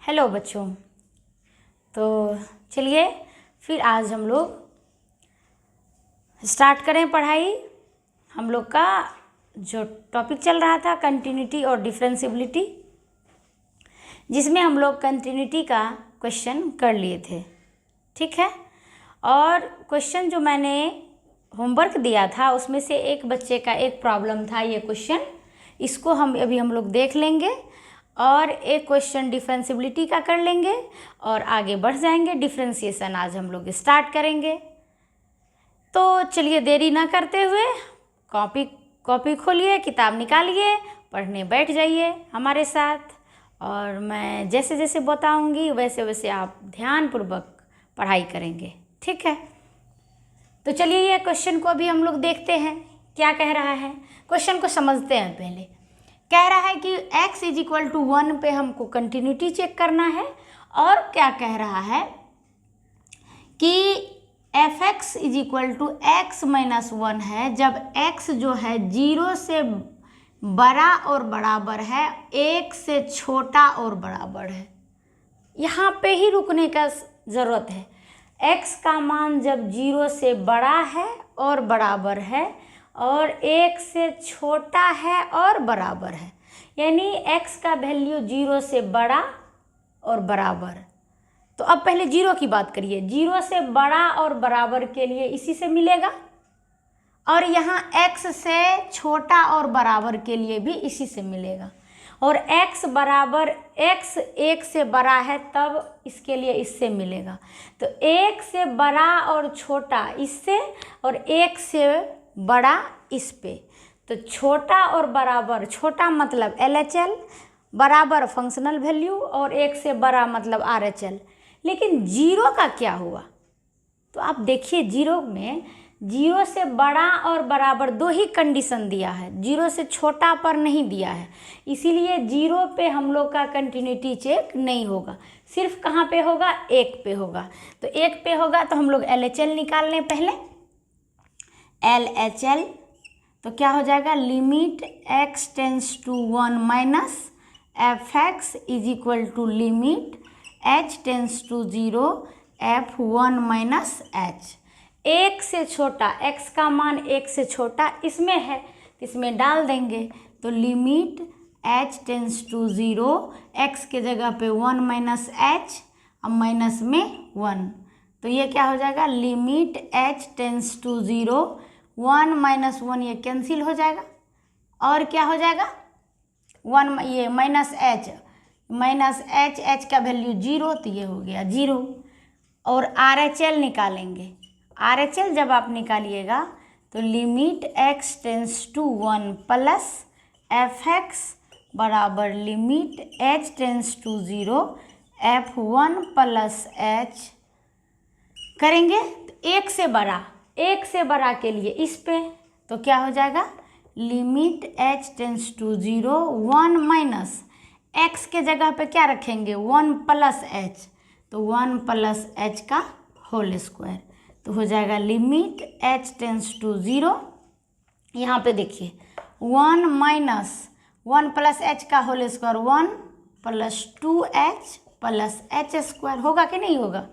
Hello बच्चों। तो चलिए फिर आज हम लोग स्टार्ट करें पढ़ाई। हम लोग का जो टॉपिक चल रहा था कंटिन्यूटी और डिफरेंशियबिलिटी, जिसमें हम लोग कंटिन्यूटी का क्वेश्चन कर लिए थे, ठीक है। और क्वेश्चन जो मैंने होमवर्क दिया था उसमें से एक बच्चे का एक प्रॉब्लम था ये क्वेश्चन, इसको हम लोग देख लेंगे और एक क्वेश्चन डिफरेंशियबिलिटी का कर लेंगे और आगे बढ़ जाएंगे। डिफरेंशिएशन आज हम लोग स्टार्ट करेंगे। तो चलिए देरी ना करते हुए कॉपी खोलिए, किताब निकालिए, पढ़ने बैठ जाइए हमारे साथ। और मैं जैसे जैसे बताऊंगी वैसे वैसे आप ध्यानपूर्वक पढ़ाई करेंगे, ठीक है। तो चलिए ये क्वेश्चन को अभी हम लोग देखते हैं क्या कह रहा है। क्वेश्चन को समझते हैं। पहले कह रहा है कि x = 1 पे हमको कंटिन्यूटी चेक करना है, और क्या कह रहा है कि fx = x - 1 है जब x जो है 0 से बड़ा और बराबर है, 1 से छोटा और बराबर है। यहाँ पे ही रुकने का ज़रूरत है। x का मान जब 0 से बड़ा है और बराबर है और 1 से छोटा है और बराबर है, यानी x का वैल्यू 0 से बड़ा और बराबर। तो अब पहले 0 की बात करिए। 0 से बड़ा और बराबर के लिए इसी से मिलेगा, और यहाँ x से छोटा और बराबर के लिए भी इसी से मिलेगा। और x बराबर x 1 से बड़ा है तब इसके लिए इससे मिलेगा। तो 1 से बड़ा और छोटा इससे और 1 से बड़ा इस पे। तो छोटा और बराबर, छोटा मतलब LHL, बराबर फंक्शनल वैल्यू, और 1 से बड़ा मतलब RHL। लेकिन 0 का क्या हुआ? तो आप देखिए 0 में 0 से बड़ा और बराबर दो ही कंडीशन दिया है, 0 से छोटा पर नहीं दिया है। इसीलिए 0 पे हम लोग का कंटिन्यूटी चेक नहीं होगा, सिर्फ कहाँ पे होगा? 1 पे होगा। तो 1 पे होगा तो हम लोग LHL निकाल लें पहले। LHL तो क्या हो जाएगा? Limit x tends to 1 minus fx = limit h tends to 0 f1 minus h। 1 से छोटा, x का मान 1 से छोटा इसमें है, इसमें डाल देंगे। तो limit h tends to 0, x के जगह पे 1 माइनस h, अब माइनस में 1। तो ये क्या हो जाएगा? Limit h tends to 0, 1 minus 1 ये कैंसिल हो जाएगा, और क्या हो जाएगा? 1 ये माइनस h, h का वैल्यू 0, तो ये हो गया 0। और RHL निकालेंगे। RHL जब आप निकालिएगा तो limit x tends to 1 plus fx बराबर limit h tends to 0 f1 plus h करेंगे। तो 1 से बड़ा के लिए इस पे, तो क्या हो जाएगा? Limit h tends to 0, 1 minus x के जगह पे क्या रखेंगे? 1 प्लस h, तो 1 प्लस h का होल स्क्वायर। तो हो जाएगा लिमिट h टेंस टू 0, यहाँ पे देखिए 1 माइनस 1 प्लस h का whole square, 1 plus 2h plus h square. होगा कि नहीं होगा?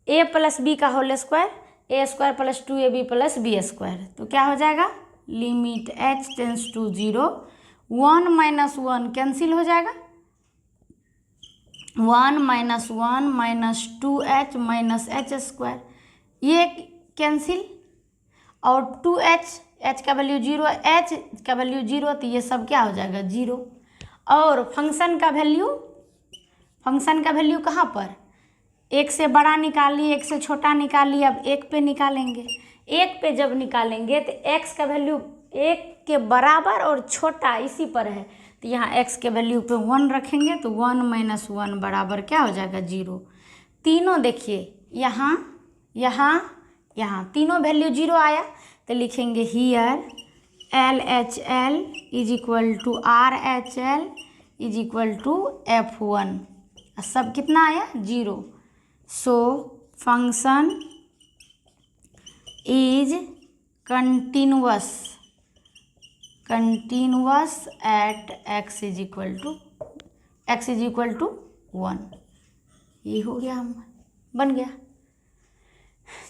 a प्लस b का whole square, a square plus 2ab plus b square. तो क्या हो जाएगा? Limit h tends to 0, 1 minus 1 cancel हो जाएगा, 1 minus 1 minus 2h minus h square, ये कैंसिल, और 2h, h का वैल्यू 0, h का वैल्यू 0, तो ये सब क्या हो जाएगा? 0। और फंक्शन का वैल्यू कहाँ पर? 1 से बड़ा निकालिए, 1 से छोटा निकालिए, अब 1 पे निकालेंगे। 1 पे जब निकालेंगे तो x का वैल्यू 1 के बराबर और छोटा इसी पर है, तो यहाँ x के वैल्यू पे 1 रखेंगे, तो 1 माइनस 1 बराबर क्या हो जाएगा? 0। तीनों देखिए यहाँ तीनों वैल्यू 0 आया, तो लिखेंगे हियर LHL = RHL = F1। सब कितना आया? 0। सो function is continuous at x = 1, ये हो गया, हम बन गया।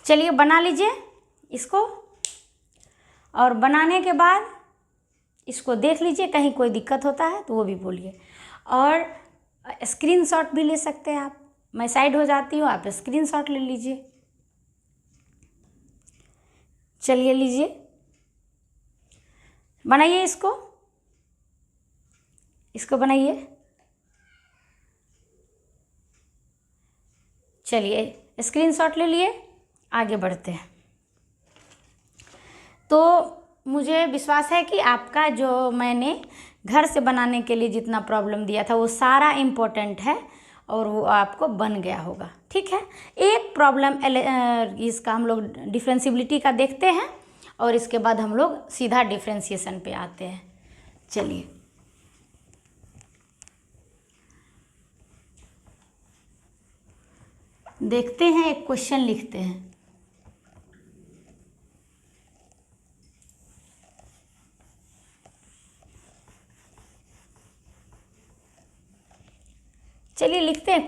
चलिए बना लीजिए इसको, और बनाने के बाद इसको देख लीजिए, कहीं कोई दिक्कत होता है तो वो भी बोलिए, और स्क्रीनशॉट भी ले सकते हैं आप। मैं साइड हो जाती हूँ, आप स्क्रीनशॉट ले लीजिए। चलिए लीजिए, बनाइए इसको बनाइए। चलिए स्क्रीनशॉट ले लिए, आगे बढ़ते हैं। तो मुझे विश्वास है कि आपका जो मैंने घर से बनाने के लिए जितना प्रॉब्लम दिया था वो सारा इम्पोर्टेंट है और वो आपको बन गया होगा। ठीक है, एक प्रॉब्लम इसका हम लोग डिफरेंशियबिलिटी का देखते हैं और इसके बाद हम लोग सीधा डिफरेंशिएशन पे आते हैं। चलिए देखते हैं, एक क्वेश्चन लिखते हैं। चलिए लिखते हैं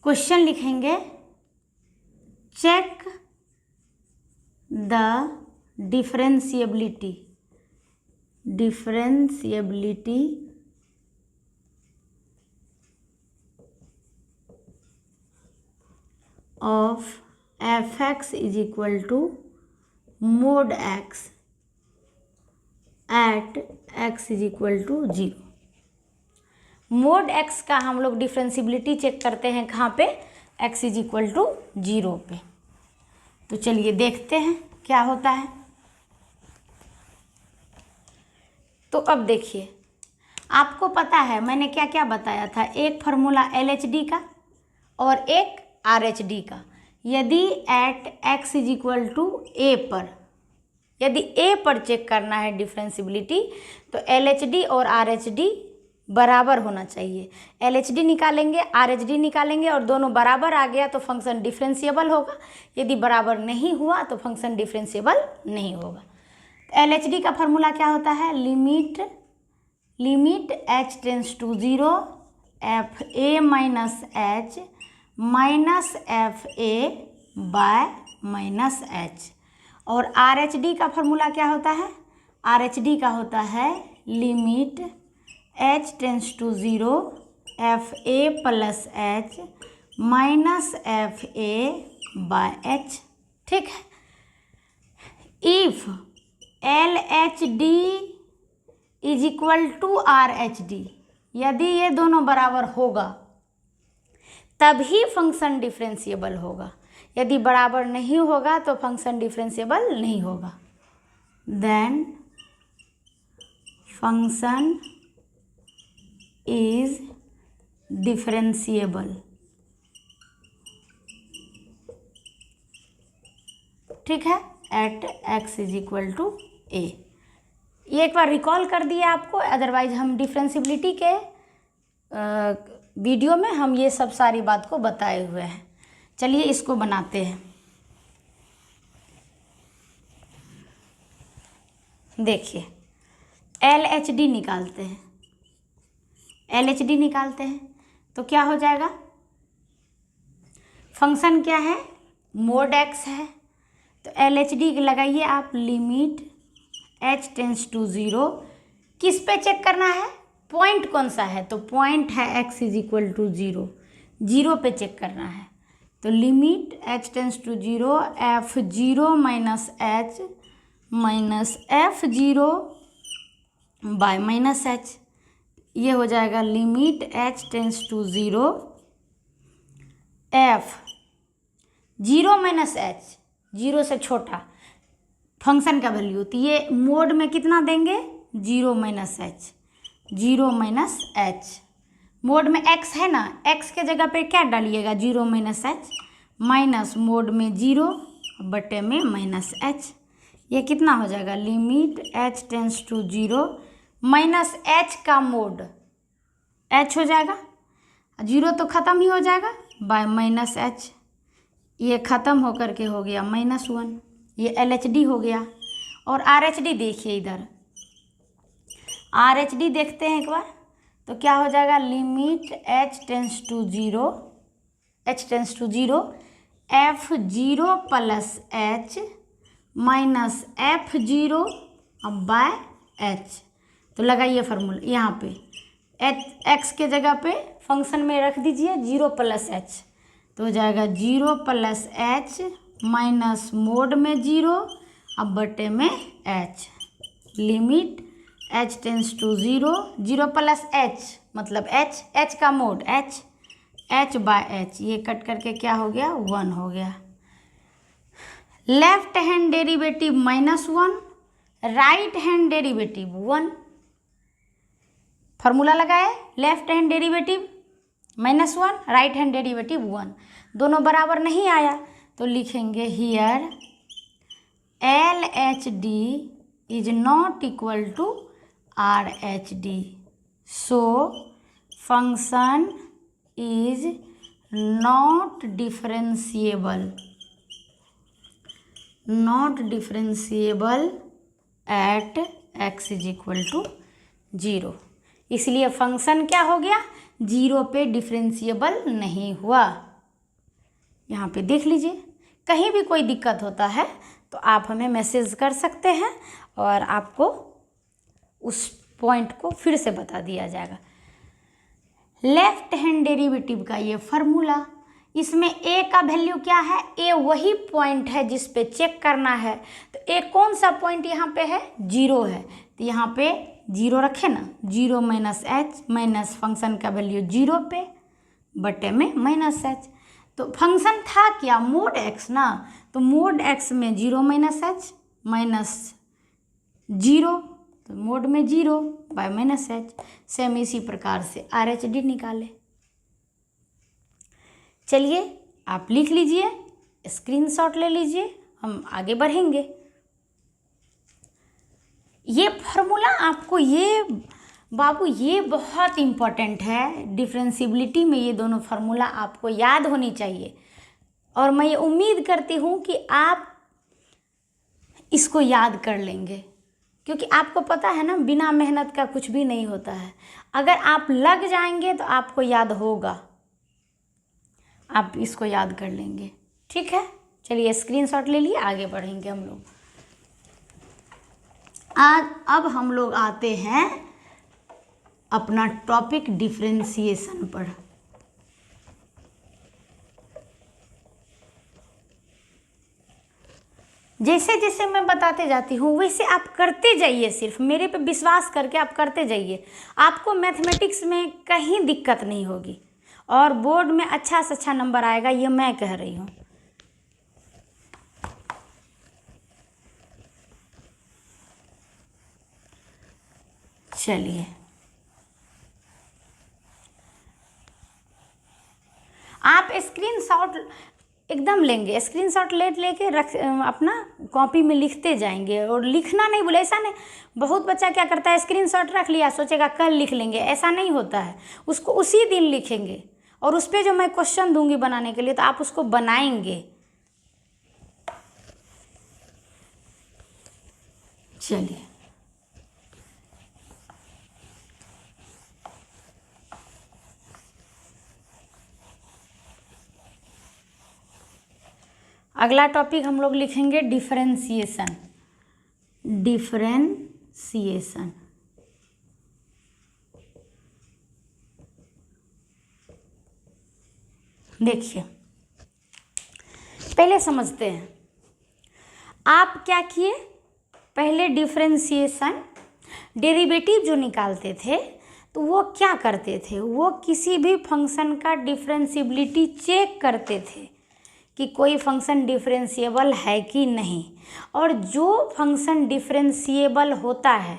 क्वेश्चन लिखेंगे, check the differentiability of f(x) is equal to mod x at x is equal to 0। Mod x का हम लोग डिफरेंशियबिलिटी चेक करते हैं कहाँ पे, x इज इक्वल टू 0 पे। तो चलिए देखते हैं क्या होता है। तो अब देखिए, आपको पता है मैंने क्या क्या बताया था, एक फार्मूला LHD का और एक RH का। यदि at x is equal to a पर, यदि a पर चेक करना है डिफरेंशियबिलिटी, तो LHD और RH बराबर होना चाहिए। LHD निकालेंगे, RH निकालेंगे और दोनों बराबर आ गया तो फंक्शन डिफरेंशिएबल होगा। यदि बराबर नहीं हुआ तो फंक्शन डिफरेंशिएबल नहीं होगा। LHD का फार्मूला क्या होता है, limit h tends to 0 fa minus h minus fa by minus h। और RH का फार्मूला क्या होता है, RH का होता है limit h tends to 0 fa plus h minus fa by h। ठीक है, if LHD is equal to RH, यदि ये दोनों बराबर होगा तभी फंक्शन डिफरेंशिएबल होगा। यदि बराबर नहीं होगा तो फंक्शन डिफरेंशिएबल नहीं होगा। Then function is differentiable. ठीक है, at x is equal to a। ये एक बार रिकॉल कर दिए आपको, अदरवाइज हम डिफरेंशियबिलिटी के वीडियो में हम ये सब सारी बात को बताए हुए हैं। चलिए इसको बनाते हैं। देखिए LHD निकालते हैं, LHD निकालते हैं तो क्या हो जाएगा, फंक्शन क्या है, मोड x है। तो LHD लगाइए आप, लिमिट h टेंस टू 0, किस पे चेक करना है, पॉइंट कौन सा है, तो पॉइंट है x इज इक्वल टू 0, 0 पे चेक करना है। तो limit h tends to 0 f0 minus h minus f0 by minus h। ये हो जाएगा limit h tends to 0 f0 minus h, 0 से छोटा फंक्शन का वैल्यू, तो ये मोड में कितना देंगे, 0 minus h, 0 minus h। Mode में x है ना, x के जगह पे क्या डालिएगा, 0 माइनस h माइनस मोड में 0 बटे में माइनस h। ये कितना हो जाएगा, limit h tends to 0 minus h का मोड h हो जाएगा, 0 तो ख़त्म ही हो जाएगा बाय माइनस h। ये ख़त्म होकर के हो गया -1, ये LHD हो गया। और RH देखिए इधर, RHD देखते हैं एक बार, तो क्या हो जाएगा, limit h tends to zero F0 plus h minus F0 by h। तो लगाइए फार्मूला यहाँ पे, x के जगह पे फंक्शन में रख दीजिए 0 प्लस h, तो हो जाएगा 0 प्लस h माइनस मोड में 0 अब बटे में h, limit h tends to 0 plus h मतलब h का मोड h बाय h, ये कट करके क्या हो गया, 1 हो गया। Left hand derivative -1, right hand derivative 1। Formula लगाए, left hand derivative -1, right hand derivative 1, दोनों बराबर नहीं आया तो लिखेंगे here LHD is not equal to RHD, so function is not differentiable at x is equal to 0। इसलिए फंक्शन क्या हो गया, 0 पे डिफरेंशिएबल नहीं हुआ। यहाँ पे देख लीजिए, कहीं भी कोई दिक्कत होता है तो आप हमें मैसेज कर सकते हैं और आपको उस पॉइंट को फिर से बता दिया जाएगा। लेफ्ट हैंड डेरिवेटिव का ये फार्मूला, इसमें a का वैल्यू क्या है, a वही पॉइंट है जिस पे चेक करना है, तो a कौन सा पॉइंट यहाँ पे है, 0 है, तो यहाँ पे 0 रखे ना, 0 माइनस h माइनस फंक्शन का वैल्यू 0 पे बटे में माइनस h, तो फंक्शन था क्या, मोड x ना, तो मोड x में 0 माइनस h माइनस 0, तो मोड में 0 बाय माइनस h। सेम इसी प्रकार से RHD निकाले। चलिए आप लिख लीजिए, स्क्रीनशॉट ले लीजिए, हम आगे बढ़ेंगे। ये फार्मूला आपको, ये बाबू ये बहुत इम्पोर्टेंट है, डिफरेंशिएबिलिटी में ये दोनों फार्मूला आपको याद होनी चाहिए और मैं ये उम्मीद करती हूँ कि आप इसको याद कर लेंगे, क्योंकि आपको पता है ना, बिना मेहनत का कुछ भी नहीं होता है। अगर आप लग जाएंगे तो आपको याद होगा, आप इसको याद कर लेंगे। ठीक है, चलिए स्क्रीनशॉट ले लिए, आगे बढ़ेंगे हम लोग। अब हम लोग आते हैं अपना टॉपिक डिफरेंशिएशन पर। जैसे जैसे मैं बताते जाती हूँ वैसे आप करते जाइए, सिर्फ मेरे पे विश्वास करके आप करते जाइए, आपको मैथमेटिक्स में कहीं दिक्कत नहीं होगी और बोर्ड में अच्छा से अच्छा नंबर आएगा, ये मैं कह रही हूँ। चलिए आप स्क्रीनशॉट एकदम लेंगे, स्क्रीनशॉट लेके रख अपना कॉपी में लिखते जाएंगे, और लिखना नहीं बोले, ऐसा नहीं, बहुत बच्चा क्या करता है स्क्रीनशॉट रख लिया, सोचेगा कल लिख लेंगे, ऐसा नहीं होता है, उसको उसी दिन लिखेंगे और उस पर जो मैं क्वेश्चन दूंगी बनाने के लिए तो आप उसको बनाएंगे। चलिए अगला टॉपिक हम लोग लिखेंगे डिफरेंशिएशन। देखिए पहले समझते हैं, आप क्या किए, पहले डिफरेंशिएशन डेरिवेटिव जो निकालते थे तो वो क्या करते थे, वो किसी भी फंक्शन का डिफरेंशिएबिलिटी चेक करते थे कि कोई फंक्शन डिफरेंशिएबल है कि नहीं, और जो फंक्शन डिफरेंशिएबल होता है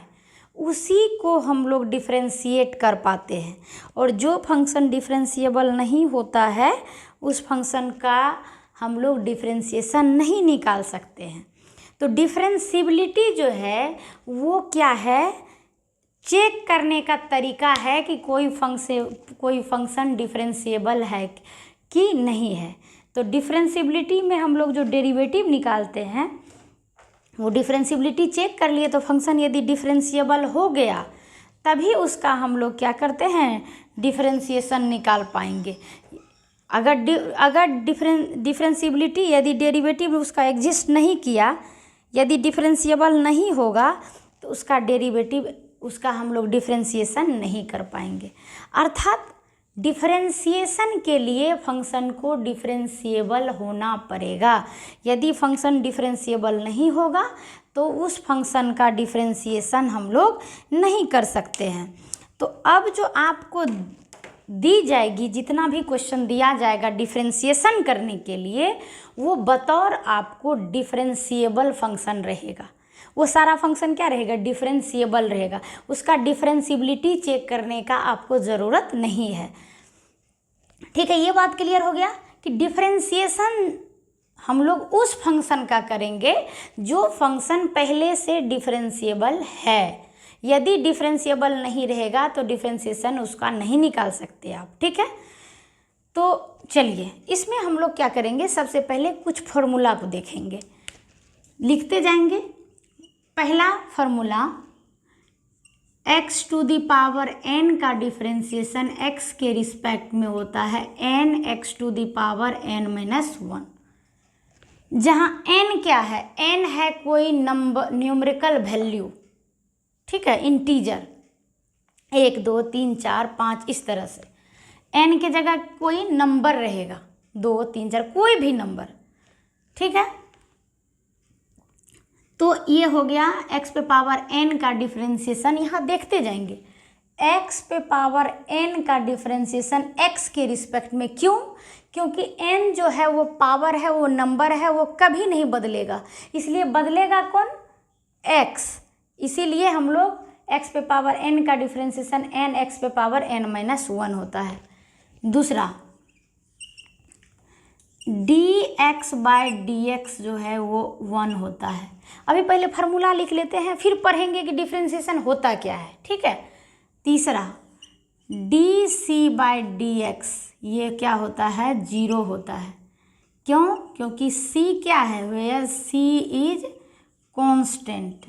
उसी को हम लोग डिफरेंशिएट कर पाते हैं, और जो फंक्शन डिफरेंशिएबल नहीं होता है उस फंक्शन का हम लोग डिफरेंशिएशन नहीं निकाल सकते हैं। तो डिफरेंशिएबिलिटी जो है वो क्या है, चेक करने का तरीका है कि कोई फंक्शन डिफरेंशिएबल है कि नहीं है। तो डिफरेंशिएबिलिटी में हम लोग जो डेरिवेटिव निकालते हैं वो डिफरेंशिएबिलिटी चेक कर लिए, तो फंक्शन यदि डिफरेंशिएबल हो गया तभी उसका हम लोग क्या करते हैं, डिफरेंशिएशन निकाल पाएंगे। अगर डिफरेंशिएबिलिटी, यदि डेरिवेटिव उसका एग्जिस्ट नहीं किया, यदि डिफरेंशिएबल नहीं होगा तो उसका डेरिवेटिव, उसका हम लोग डिफरेंशिएशन नहीं कर पाएंगे। अर्थात डिफरेंशिएशन के लिए फंक्शन को डिफरेंशिएबल होना पड़ेगा। यदि फंक्शन डिफरेंशिएबल नहीं होगा तो उस फंक्शन का डिफरेंशिएशन हम लोग नहीं कर सकते हैं। तो अब जो आपको दी जाएगी, जितना भी क्वेश्चन दिया जाएगा डिफरेंशिएशन करने के लिए, वो बतौर आपको डिफरेंशिएबल फंक्शन रहेगा। वो सारा फंक्शन क्या रहेगा, डिफरेंशिएबल रहेगा। उसका डिफरेंशिएबिलिटी चेक करने का आपको ज़रूरत नहीं है। ठीक है, ये बात क्लियर हो गया कि डिफरेंशिएशन हम लोग उस फंक्शन का करेंगे जो फंक्शन पहले से डिफरेंशिएबल है। यदि डिफरेंशिएबल नहीं रहेगा तो डिफरेंशिएशन उसका नहीं निकाल सकते आप। ठीक है, तो चलिए इसमें हम लोग क्या करेंगे, सबसे पहले कुछ फॉर्मूला को देखेंगे, लिखते जाएंगे। पहला formula, x to the power n का डिफरेंशिएशन x के रिस्पेक्ट में होता है n x to the power n-1, जहाँ n क्या है, n है कोई नंबर, न्यूमेरिकल वैल्यू। ठीक है, इंटीजर 1 2 3 4 5 इस तरह से। n के जगह कोई नंबर रहेगा, 2 3 4 कोई भी नंबर। ठीक है, तो ये हो गया x पे पावर n का डिफरेंशिएशन। यहाँ देखते जाएंगे x पे पावर n का डिफरेंशिएशन x के रिस्पेक्ट में। क्यों? क्योंकि n जो है वो पावर है, वो नंबर है, वो कभी नहीं बदलेगा, इसलिए बदलेगा कौन, x। इसीलिए हम लोग x पे पावर n का डिफरेंशिएशन n x पे पावर n-1 होता है। दूसरा, dx बाय dx जो है वो 1 होता है। अभी पहले फार्मूला लिख लेते हैं, फिर पढ़ेंगे कि डिफरेंशिएशन होता क्या है। ठीक है, तीसरा, dc बाय dx ये क्या होता है, 0 होता है। क्यों? क्योंकि c क्या है, where c is constant.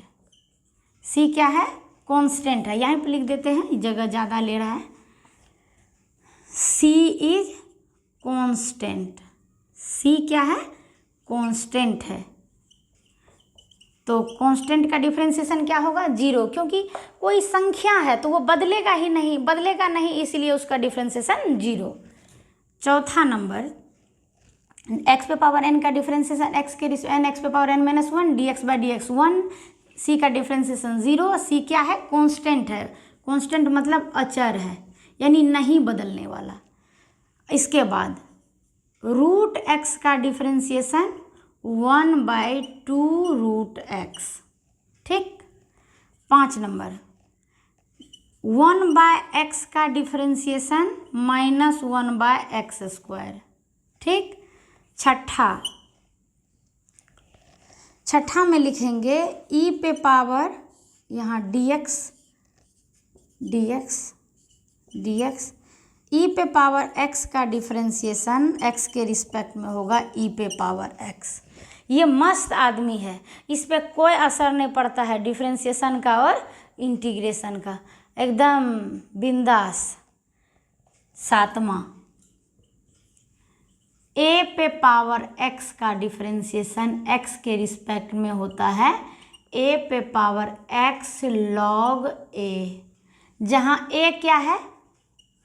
c क्या है, कांस्टेंट है। यहाँ पे लिख देते हैं, जगह ज़्यादा ले रहा है। c इज कांस्टेंट, c क्या है, कांस्टेंट है। तो कांस्टेंट का डिफरेंशिएशन क्या होगा, 0, क्योंकि कोई संख्या है तो वो बदलेगा ही नहीं, बदलेगा नहीं, इसलिए उसका डिफरेंशिएशन 0। चौथा नंबर, x पे पावर n का डिफरेंशिएशन x के n x पे power n-1 dx by dx 1, c का डिफरेंशिएशन 0। c क्या है, कांस्टेंट है। कांस्टेंट मतलब अचर है, यानी नहीं बदलने वाला। इसके बाद रूट x का डिफरेंशिएशन 1/2 रूट x। ठीक, 5 नंबर, 1/x का डिफरेंशिएशन -1/x²। ठीक, छठा में लिखेंगे e पे पावर, यहाँ dx e पे पावर x का डिफरेंशिएशन x के रिस्पेक्ट में होगा e पे पावर x। ये मस्त आदमी है, इस पे कोई असर नहीं पड़ता है डिफरेंशिएशन का और इंटीग्रेशन का, एकदम बिंदास। 7वां, a पे पावर x का डिफरेंशिएशन x के रिस्पेक्ट में होता है a पे पावर x log a, जहाँ a क्या है,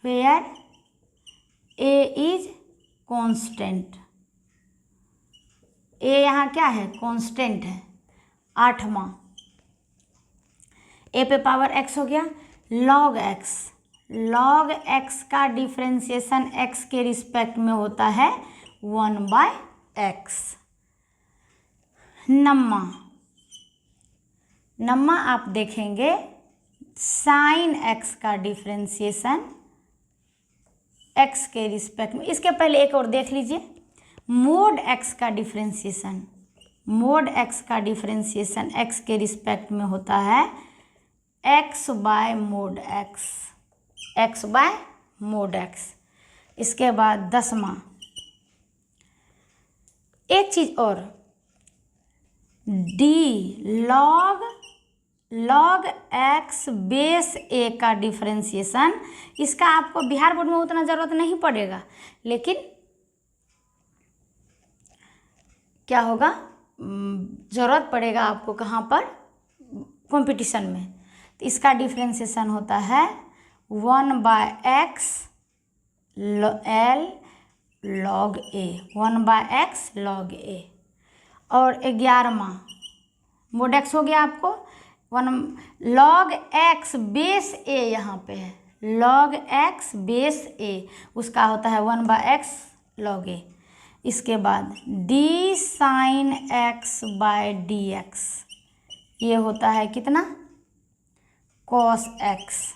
where a is constant. a यहाँ क्या है, कांस्टेंट है। 8वां, a पे पावर x हो गया, log x का डिफरेंशिएशन x के रिस्पेक्ट में होता है 1/x। 9वां आप देखेंगे साइन x का डिफरेंशिएशन x के रिस्पेक्ट में। इसके पहले एक और देख लीजिए, मोड x का डिफरेंशिएशन x के रिस्पेक्ट में होता है x बाय मोड x। इसके बाद 10वां, एक चीज और, d log log x base a का डिफ्रेंसिएशन, इसका आपको बिहार बोर्ड में उतना ज़रूरत नहीं पड़ेगा, लेकिन क्या होगा, ज़रूरत पड़ेगा आपको कहाँ पर, कंपटीशन में। तो इसका डिफ्रेंसिएशन होता है 1/x l log a, 1/x log a। और 11वां मोड x हो गया आपको, log x बेस a यहाँ पे है, log x बेस a उसका होता है 1/x log a। इसके बाद d sin x/dx ये होता है कितना, cos x।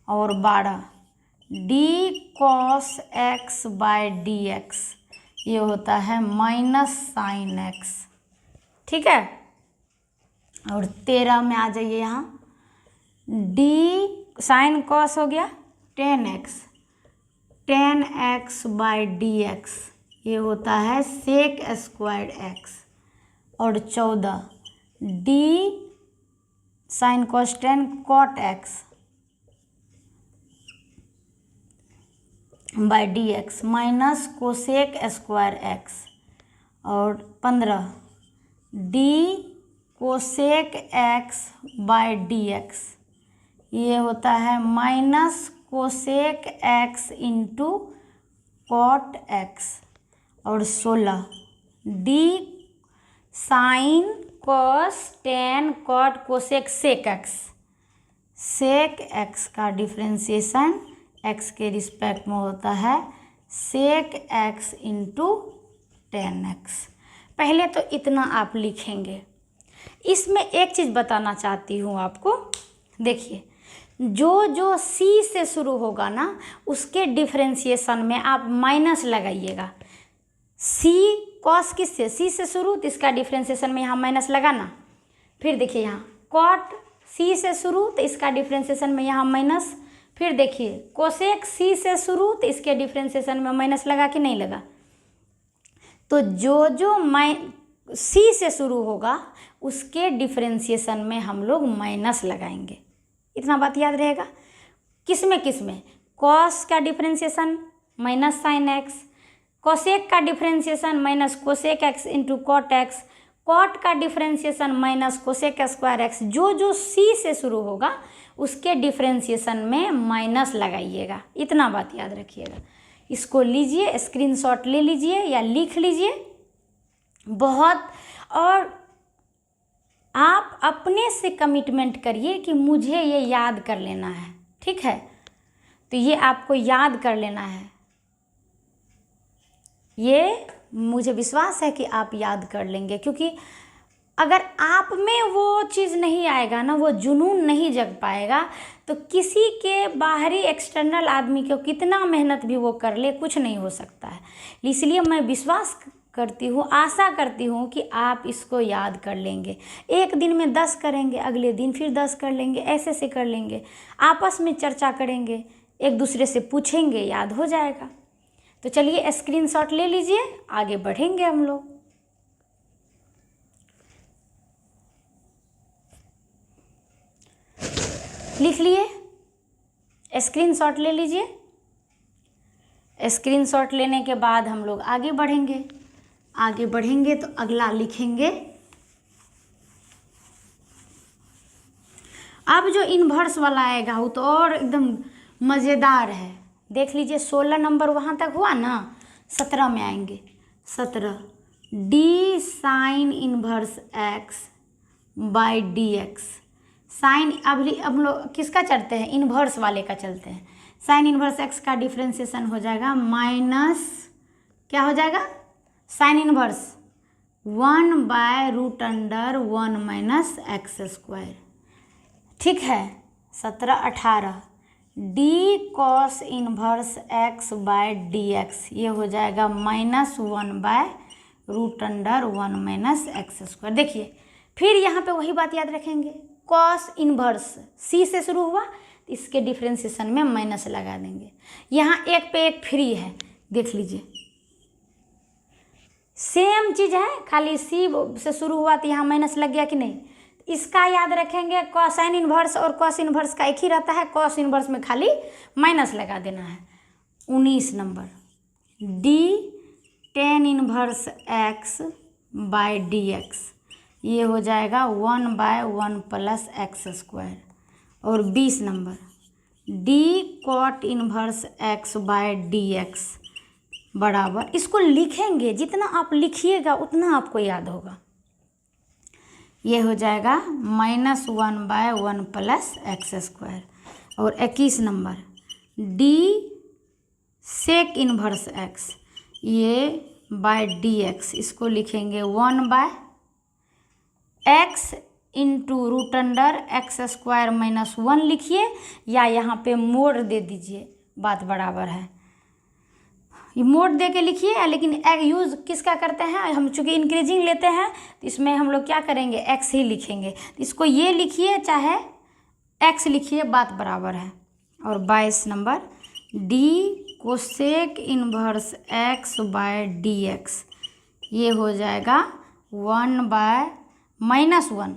और 12 d cos x/dx ये होता है माइनस sin x। ठीक है। और 13 में आ जाइए, यहाँ d sin cos हो गया 10x, 10x/dx ये होता है sec स्क्वायर x। और 14 d sin cos 10 cot x/dx minus cosec square x। और 15 d कोसेक x/dx ये होता है minus cosec x into cot x। और 16 d sine cos 10 cot cosec sec x, sec x का डिफ्रेंसिएशन x के respect में होता है सेक x इंटू 10x। पहले तो इतना आप लिखेंगे। इसमें एक चीज़ बताना चाहती हूँ आपको, देखिए जो c से शुरू होगा ना उसके डिफ्रेंसिएशन में आप माइनस लगाइएगा। c कॉस किससे, c से शुरू, तो इसका डिफ्रेंसिएशन में यहाँ माइनस लगाना। फिर देखिए यहाँ कॉट c से शुरू, तो इसका डिफ्रेंसिएशन में यहाँ माइनस। फिर देखिए कोसेक c से शुरू, तो इसके डिफ्रेंसिएशन में माइनस लगा कि नहीं लगा। तो जो c से शुरू होगा उसके डिफ्रेंसिएशन में हम लोग माइनस लगाएंगे। इतना बात याद रहेगा। किस में कॉस का differentiation minus sine x, cosec का differentiation minus cosec x into cot x, cot का differentiation minus cosec square x। जो c से शुरू होगा उसके डिफ्रेंसिएशन में माइनस लगाइएगा। इतना बात याद रखिएगा। इसको लीजिए, स्क्रीनशॉट ले लीजिए या लिख लीजिए बहुत, और आप अपने से कमिटमेंट करिए कि मुझे ये याद कर लेना है। ठीक है, तो ये आपको याद कर लेना है। ये मुझे विश्वास है कि आप याद कर लेंगे, क्योंकि अगर आप में वो चीज़ नहीं आएगा ना, वो जुनून नहीं जग पाएगा, तो किसी के बाहरी एक्सटर्नल आदमी को कितना मेहनत भी वो कर ले, कुछ नहीं हो सकता है। इसलिए मैं विश्वास करती हूँ, आशा करती हूँ कि आप इसको याद कर लेंगे। एक दिन में 10 करेंगे, अगले दिन फिर 10 कर लेंगे, ऐसे से कर लेंगे। आपस में चर्चा करेंगे, एक दूसरे से पूछेंगे, याद हो जाएगा। तो चलिए स्क्रीनशॉट ले लीजिए, आगे बढ़ेंगे हम लोग। लिख लिए, स्क्रीनशॉट ले लीजिए। स्क्रीनशॉट लेने के बाद हम लोग आगे बढ़ेंगे। आगे बढ़ेंगे तो अगला लिखेंगे। अब जो इन्वर्स वाला आएगा वो तो और एकदम मज़ेदार है। देख लीजिए 16 नंबर वहाँ तक हुआ ना, 17 में आएंगे। 17 D sign inverse x/dx। Sign अब हम लोग किसका चलते हैं, इन्वर्स वाले का चलते हैं। साइन इन्वर्स x का डिफ्रेंसिएशन हो जाएगा माइनस, क्या हो जाएगा, साइन इन्वर्स 1/√1 माइनस x²। ठीक है। 17 18 डी कॉस इन्वर्स x/dx ये हो जाएगा -1/√1 माइनस x²। देखिए फिर यहाँ पे वही बात याद रखेंगे, कॉस इन्वर्स c से शुरू हुआ, इसके डिफ्रेंसिएशन में माइनस लगा देंगे। यहाँ एक पे एक फ्री है, देख लीजिए सेम चीज़ है, खाली c से शुरू हुआ तो यहाँ माइनस लग गया कि नहीं। इसका याद रखेंगे, कोसाइन इन्वर्स और कॉस इन्वर्स का एक ही रहता है, कॉस इन्वर्स में खाली माइनस लगा देना है। 19 number d tan inverse x by d x, ये हो जाएगा 1/1 प्लस एक्स स्क्वायर। और 20 number d cot inverse x by d x बराबर, इसको लिखेंगे, जितना आप लिखिएगा उतना आपको याद होगा, ये हो जाएगा -1/1 प्लस एक्स स्क्वायर। और 21 number d sec inverse x, ये बाय डी एक्स, इसको लिखेंगे 1/x into root under x square -1 लिखिए, या यहाँ पे मोड दे दीजिए, बात बराबर है। ये मोड दे के लिखिए, लेकिन यूज़ किसका करते हैं हम, चूँकि इंक्रीजिंग लेते हैं तो इसमें हम लोग क्या करेंगे, एक्स ही लिखेंगे। तो इसको ये लिखिए चाहे एक्स लिखिए, बात बराबर है। और 22 number d cosec inverse x by d x, ये हो जाएगा 1/-1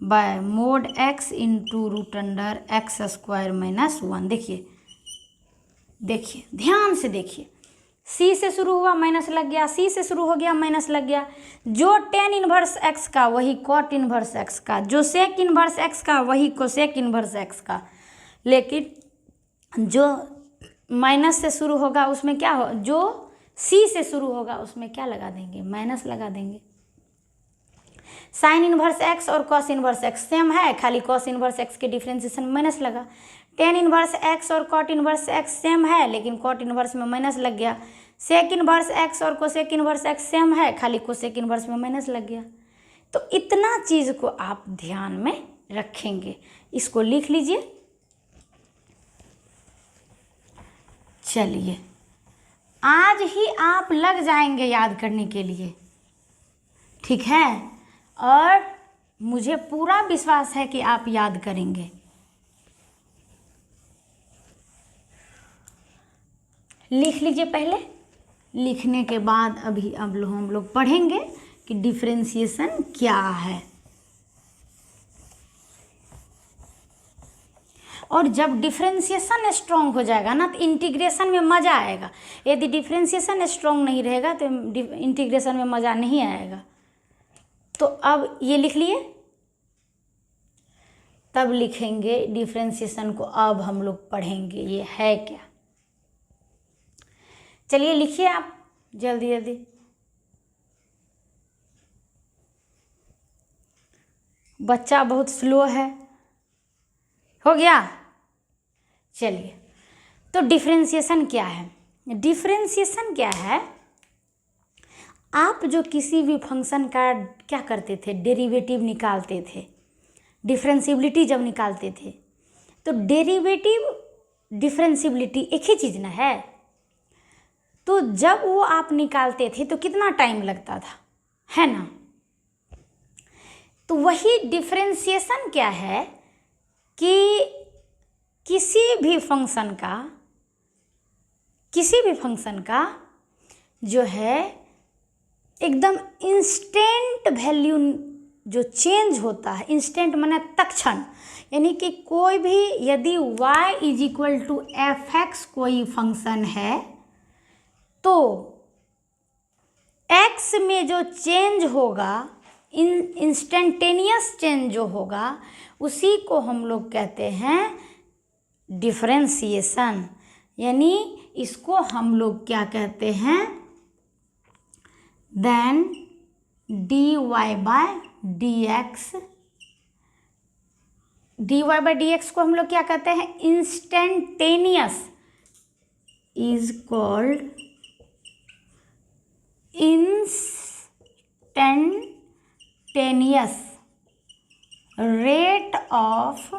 by mod x into root under x square -1। देखिए देखिए ध्यान से देखिए, सी से शुरू हुआ माइनस लग गया, सी से शुरू हो गया माइनस लग गया। जो टेन इन्वर्स एक्स का वही कॉट इन्वर्स एक्स का, जो सेक इन्वर्स एक्स का वही कोसेक इन्वर्स एक्स का, लेकिन जो माइनस से शुरू होगा उसमें क्या हो, जो सी से शुरू होगा उसमें क्या लगा देंगे, माइनस लगा देंगे। साइन इन्वर्स एक्स और कॉस इन्वर्स एक्स सेम है, खाली कॉस इन्वर्स एक्स के डिफ्रेंसिएशन माइनस लगा। टेन इन्वर्स एक्स और कॉट इन्वर्स एक्स सेम है, लेकिन कॉट इन्वर्स में माइनस लग गया। सेक इन्वर्स एक्स और कोसेक इन्वर्स एक्स सेम है, खाली कोसेक इन्वर्स में माइनस लग गया। तो इतना चीज़ को आप ध्यान में रखेंगे, इसको लिख लीजिए। चलिए आज ही आप लग जाएंगे याद करने के लिए, ठीक है, और मुझे पूरा विश्वास है कि आप याद करेंगे। लिख लीजिए पहले, लिखने के बाद अभी अब हम लोग पढ़ेंगे कि डिफरेंशिएशन क्या है। और जब डिफरेंशिएशन स्ट्रॉन्ग हो जाएगा ना तो इंटीग्रेशन में मज़ा आएगा। यदि डिफरेंशिएशन स्ट्रॉन्ग नहीं रहेगा तो इंटीग्रेशन में मज़ा नहीं आएगा। तो अब ये लिख लिए, तब लिखेंगे डिफरेंशिएशन को। अब हम लोग पढ़ेंगे ये है क्या। चलिए लिखिए आप जल्दी जल्दी। बच्चा बहुत स्लो है, हो गया। चलिए, तो डिफरेंशिएशन क्या है। डिफरेंशिएशन क्या है, आप जो किसी भी फंक्शन का क्या करते थे, डेरिवेटिव निकालते थे, डिफरेंशिएबिलिटी जब निकालते थे, तो डेरिवेटिव डिफरेंशिएबिलिटी एक ही चीज़ ना है। तो जब वो आप निकालते थे तो कितना टाइम लगता था, है ना। तो वही डिफरेंशिएशन क्या है कि किसी भी फंक्शन का जो है एकदम इंस्टेंट वैल्यू जो चेंज होता है, इंस्टेंट माने तत्क्षण, यानी कि कोई भी यदि y = f(x) कोई फंक्शन है तो x में जो चेंज होगा, इंस्टेंटेनियस चेंज जो होगा, उसी को हम लोग कहते हैं डिफरेंशिएशन। यानी इसको हम लोग क्या कहते हैं, देन dy/dx को हम लोग क्या कहते हैं, instantaneous, is called instantaneous rate of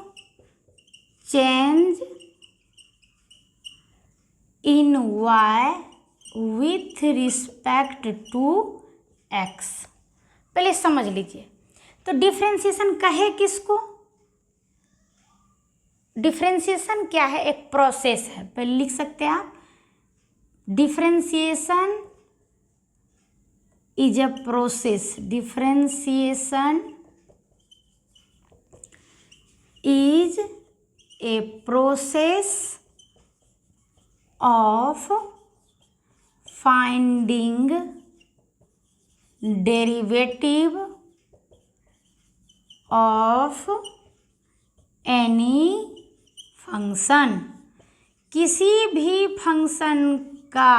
change in y with respect to x। पहले समझ लीजिए, तो डिफरेंशिएशन कहे किसको, डिफरेंशिएशन क्या है, एक प्रोसेस है। पहले लिख सकते हैं आप, differentiation is a process. Differentiation is a process of finding derivative of any function. किसी भी फंक्शन का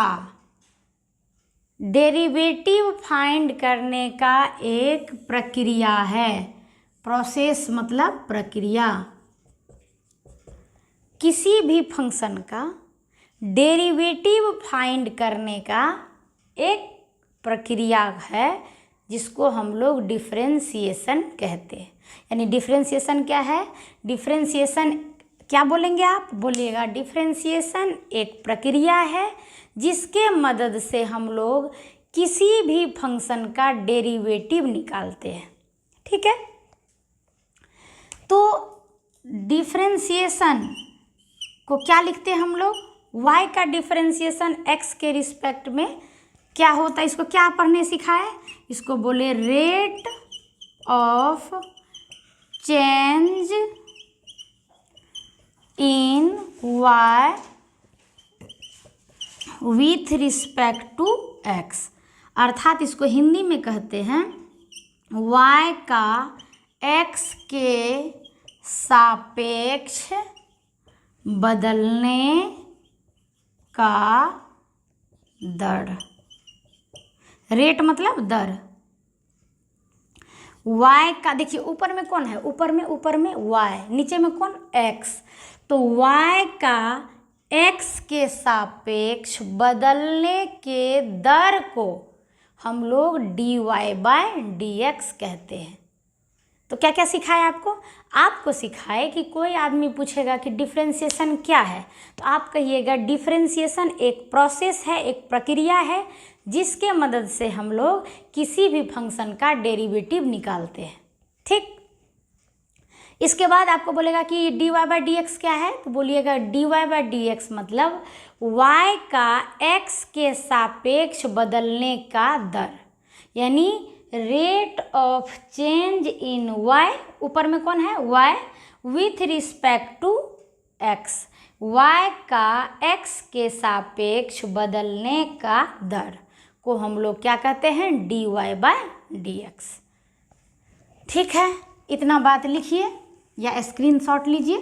डेरिवेटिव फाइंड करने का एक प्रक्रिया है। प्रोसेस मतलब प्रक्रिया। किसी भी फंक्शन का डेरिवेटिव फाइंड करने का एक प्रक्रिया है जिसको हम लोग डिफरेंशिएशन कहते हैं। यानी डिफरेंशिएशन क्या है? डिफरेंशिएशन क्या बोलेंगे आप? बोलिएगा डिफरेंशिएशन एक प्रक्रिया है जिसके मदद से हम लोग किसी भी फंक्शन का डेरिवेटिव निकालते हैं। ठीक है, तो डिफरेंशिएशन को क्या लिखते हैं हम लोग? y का डिफरेंशिएशन x के रिस्पेक्ट में क्या होता है? इसको क्या पढ़ने सिखाए? इसको बोले rate of change in y with respect to x। अर्थात इसको हिंदी में कहते हैं y का x के सापेक्ष बदलने का दर। रेट मतलब दर। y का देखिए ऊपर में कौन है? ऊपर में y, नीचे में कौन? x। तो y का x के सापेक्ष बदलने के दर को हम लोग dy/dx कहते हैं। तो क्या क्या सिखाया आपको? आपको सिखाए कि कोई आदमी पूछेगा कि डिफरेंशिएशन क्या है, तो आप कहिएगा डिफरेंशिएशन एक प्रोसेस है, एक प्रक्रिया है जिसके मदद से हम लोग किसी भी फंक्शन का डेरिवेटिव निकालते हैं। ठीक, इसके बाद आपको बोलेगा कि dy/dx क्या है, तो बोलिएगा dy/dx मतलब y का x के सापेक्ष बदलने का दर, यानी rate of change in y। ऊपर में कौन है? y with respect to x। y का x के सापेक्ष बदलने का दर को हम लोग क्या कहते हैं? dy/dx। ठीक है, इतना बात लिखिए या स्क्रीनशॉट लीजिए।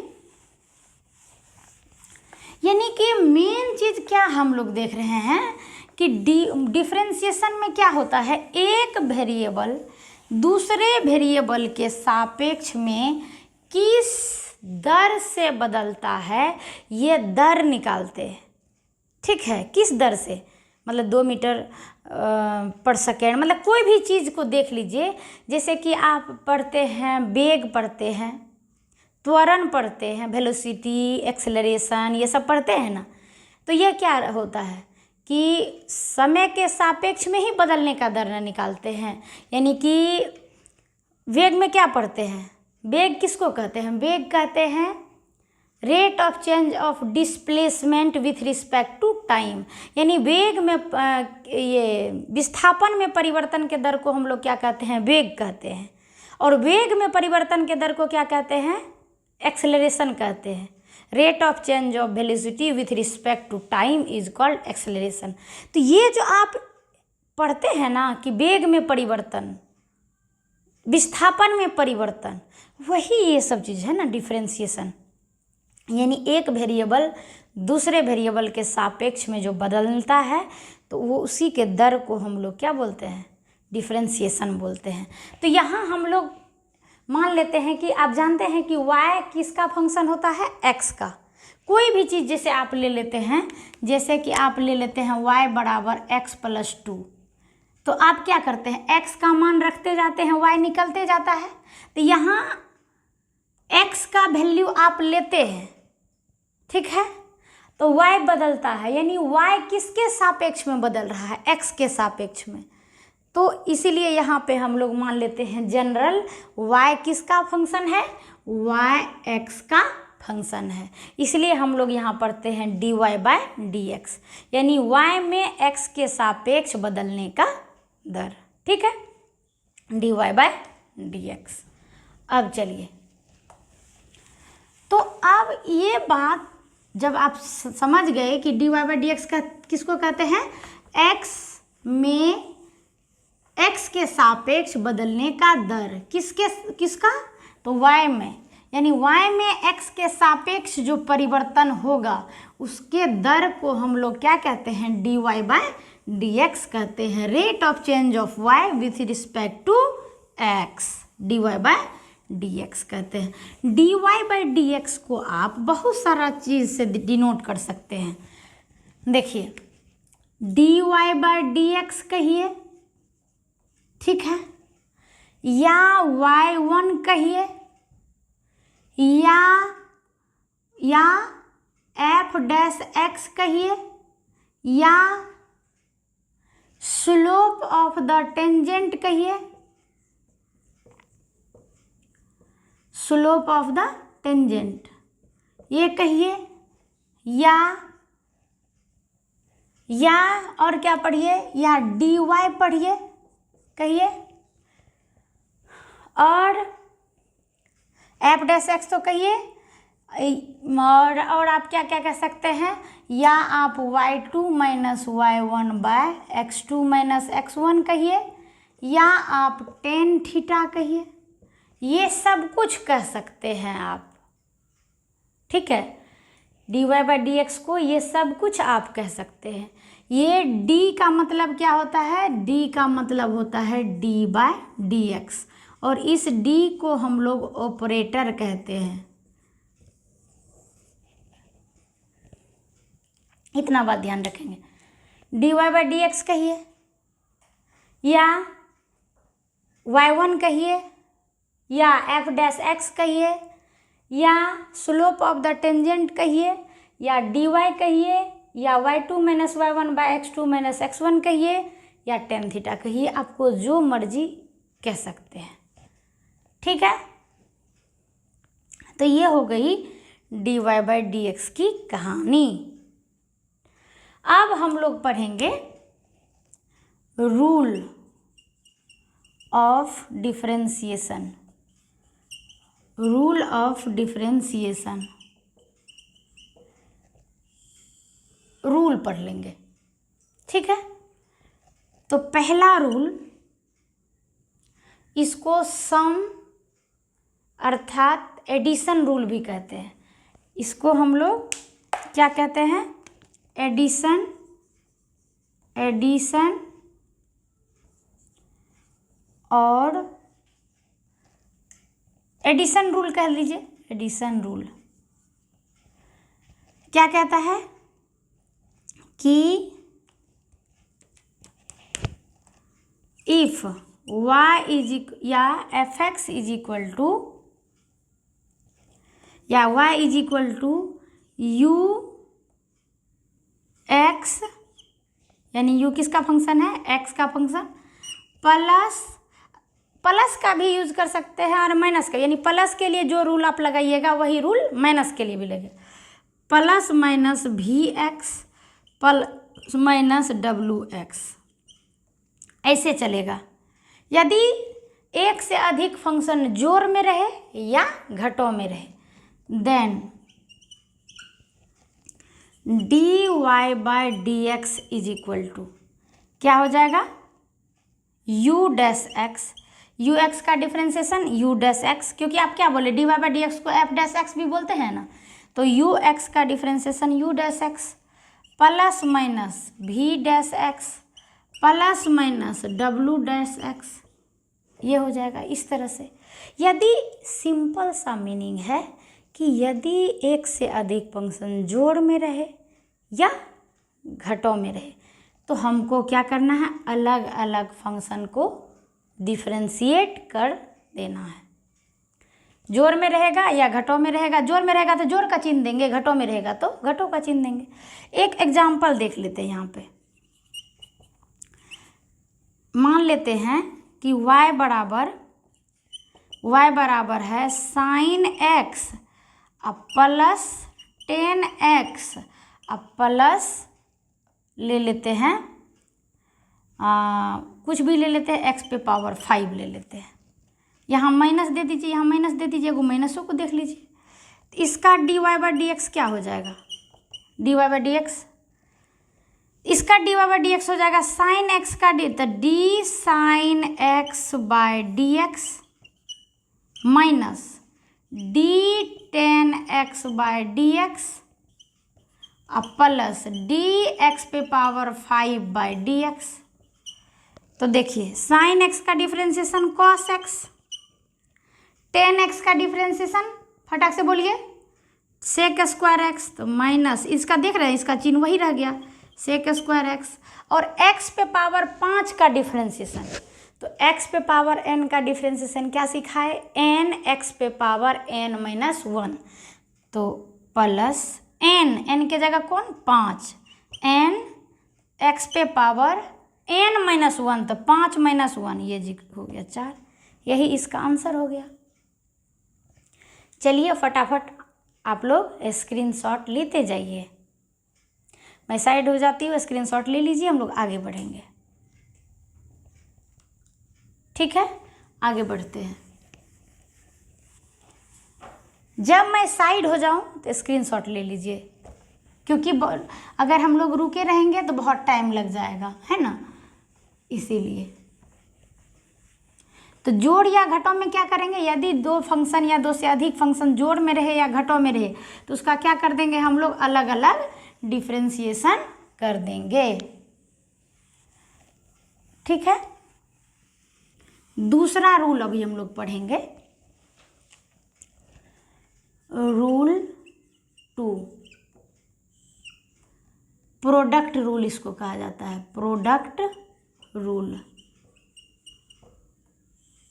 यानी कि मेन चीज़ क्या हम लोग देख रहे हैं कि डिफरेंशिएशन में क्या होता है? एक वेरिएबल दूसरे वेरिएबल के सापेक्ष में किस दर से बदलता है, ये दर निकालते हैं। ठीक है, किस दर से? मतलब 2 मीटर पर सेकेंड, मतलब कोई भी चीज़ को देख लीजिए। जैसे कि आप पढ़ते हैं, वेग पढ़ते हैं, त्वरण पढ़ते हैं, वेलोसिटी, एक्सेलरेशन, ये सब पढ़ते हैं ना। तो यह क्या होता है कि समय के सापेक्ष में ही बदलने का दर निकालते हैं। यानी कि वेग में क्या पढ़ते हैं? वेग किसको कहते हैं? वेग कहते हैं rate of change of displacement with respect to time. यानी वेग में ये विस्थापन में परिवर्तन के दर को हम लोग क्या कहते हैं? वेग कहते हैं। और वेग में परिवर्तन के दर को क्या कहते हैं? एक्सेलरेशन कहते हैं। Rate of change of velocity with respect to time is called acceleration. तो ये जो आप पढ़ते हैं ना कि वेग में परिवर्तन, विस्थापन में परिवर्तन, वही ये सब चीज़ है ना डिफरेंशिएशन। यानी एक वेरिएबल दूसरे वेरिएबल के सापेक्ष में जो बदलता है तो वो उसी के दर को हम लोग क्या बोलते हैं? डिफरेंशिएशन बोलते हैं। तो यहाँ हम लोग मान लेते हैं कि आप जानते हैं कि y किसका फंक्शन होता है? x का। कोई भी चीज़ जैसे आप ले लेते हैं, जैसे कि आप ले लेते हैं y बराबर x + 2, तो आप क्या करते हैं? x का मान रखते जाते हैं, y निकलते जाता है। तो यहाँ x का वैल्यू आप लेते हैं, ठीक है, तो y बदलता है। यानी y किसके सापेक्ष में बदल रहा है? x के सापेक्ष में। तो इसीलिए यहाँ पे हम लोग मान लेते हैं जनरल y किसका फंक्शन है? y x का फंक्शन है। इसलिए हम लोग यहाँ पढ़ते हैं dy/dx, यानी y में x के सापेक्ष बदलने का दर। ठीक है, dy/dx। अब चलिए तो अब ये बात जब आप समझ गए कि dy बाई डी एक्स का किसको कहते हैं, x में x के सापेक्ष बदलने का दर, किसका, तो y में, यानी y में x के सापेक्ष जो परिवर्तन होगा उसके दर को हम लोग क्या कहते हैं, dy बाई डी एक्स कहते हैं। Rate of change of y with respect to x, dy by d x कहते हैं। dy बाई डी एक्स को आप बहुत सारा चीज़ से डिनोट कर सकते हैं। देखिए dy बाई डी एक्स कहिए, ठीक है, या y1 कहिए, या f डैश x कहिए, या स्लोप ऑफ द टेंजेंट कहिए, स्लोप ऑफ द टेंजेंट ये कहिए, या और क्या पढ़िए, या dy पढ़िए कहिए, और एफ डैश एक्स तो कहिए, और आप क्या क्या कह सकते हैं, या आप y2 minus y1 bye x2 minus x1 कहिए, या आप टेन थीटा कहिए, ये सब कुछ कह सकते हैं आप, ठीक है। dy बाई डी एक्स को ये सब कुछ आप कह सकते हैं। ये d का मतलब क्या होता है, d का मतलब होता है dy बाई डी एक्स, और इस d को हम लोग ऑपरेटर कहते हैं। इतना बात ध्यान रखेंगे। dy बाई डी एक्स कहिए, या y1 कहिए, या f डैश एक्स कहिए, या स्लोप ऑफ द टेंजेंट कहिए, या dy कहिए, या y2 minus y1 bye x2 minus x1 कहिए, या टेन थीटा कहिए, आपको जो मर्जी कह सकते हैं, ठीक है। तो ये हो गई dy बाई डी एक्स की कहानी। अब हम लोग पढ़ेंगे rule of differentiation, rule of differentiation, rule पढ़ लेंगे, ठीक है। तो पहला रूल, इसको सम अर्थात एडिशन रूल भी कहते हैं। इसको हम लोग क्या कहते हैं, एडिशन, एडिशन और एडिशन रूल कह लीजिए। एडिशन रूल क्या कहता है कि इफ y इज या f x is equal to, या y is equal to u x, यानी u किसका फंक्शन है, x का फंक्शन, प्लस का भी यूज कर सकते हैं और माइनस का, यानी प्लस के लिए जो रूल आप लगाइएगा वही रूल माइनस के लिए भी लगेगा। Plus minus v x plus minus डब्ल्यू एक्स, ऐसे चलेगा यदि एक से अधिक फंक्शन जोड़ में रहे या घटों में रहे। Then dy by d x is equal to क्या हो जाएगा, u dash x, u x का डिफ्रेंसिएशन u डैश एक्स, क्योंकि आप क्या बोले dy बाई डी एक्स को f डैश एक्स भी बोलते हैं ना, तो u एक्स का differentiation u dash x plus minus v dash x plus minus w dash x, ये हो जाएगा इस तरह से। यदि सिंपल सा मीनिंग है कि यदि एक से अधिक फंक्शन जोड़ में रहे या घटों में रहे तो हमको क्या करना है, अलग अलग फंक्शन को डिफरेंशिएट कर देना है। जोड़ में रहेगा या घटों में रहेगा, जोड़ में रहेगा तो जोड़ का चिन्ह देंगे, घटों में रहेगा तो घटों का चिन्ह देंगे। एक एग्जाम्पल देख लेते हैं यहाँ पे। मान लेते हैं कि y बराबर है साइन एक्स अब प्लस 10x अब प्लस ले लेते हैं कुछ भी ले लेते हैं, x पे पावर 5 ले लेते हैं। यहाँ माइनस दे दीजिए, यहाँ माइनस दे दीजिए, वो माइनसों को देख लीजिए। इसका dy बाई डी एक्स क्या हो जाएगा, dy बाई डी एक्स, इसका dy बाई डी एक्स हो जाएगा साइन एक्स का डी, तो d sine x by d x minus D ten x by d x अब प्लस डी एक्स पे पावर 5 बाई डी एक्स। तो देखिए sine x का differentiation cos x, ten x का डिफ्रेंसिएशन फटाक से बोलिए सेक स्क्वायर एक्स, तो माइनस इसका देख रहे हैं इसका चिन्ह वही रह गया सेक स्क्वायर एक्स, और एक्स पे पावर 5 का डिफ्रेंसिएशन, तो एक्स पे पावर एन का डिफ्रेंसिएशन क्या सीखा है, एन एक्स पे पावर एन माइनस 1, तो प्लस एन के जगह कौन 5, एन एक्स पे पावर एन माइनस 1, तो 5 माइनस 1 ये जी हो गया 4, यही इसका आंसर हो गया। चलिए फटाफट आप लोग स्क्रीनशॉट लेते जाइए, मैं साइड हो जाती हूँ, स्क्रीनशॉट ले लीजिए, हम लोग आगे बढ़ेंगे। ठीक है, आगे बढ़ते हैं। जब मैं साइड हो जाऊं तो स्क्रीनशॉट ले लीजिए, क्योंकि अगर हम लोग रुके रहेंगे तो बहुत टाइम लग जाएगा, है ना, इसीलिए। तो जोड़ या घटों में क्या करेंगे, यदि दो फंक्शन या दो से अधिक फंक्शन जोड़ में रहे या घटों में रहे तो उसका क्या कर देंगे हम लोग, अलग अलग डिफरेंशिएशन कर देंगे। ठीक है, दूसरा रूल अभी हम लोग पढ़ेंगे, रूल 2, प्रोडक्ट रूल इसको कहा जाता है, प्रोडक्ट रूल।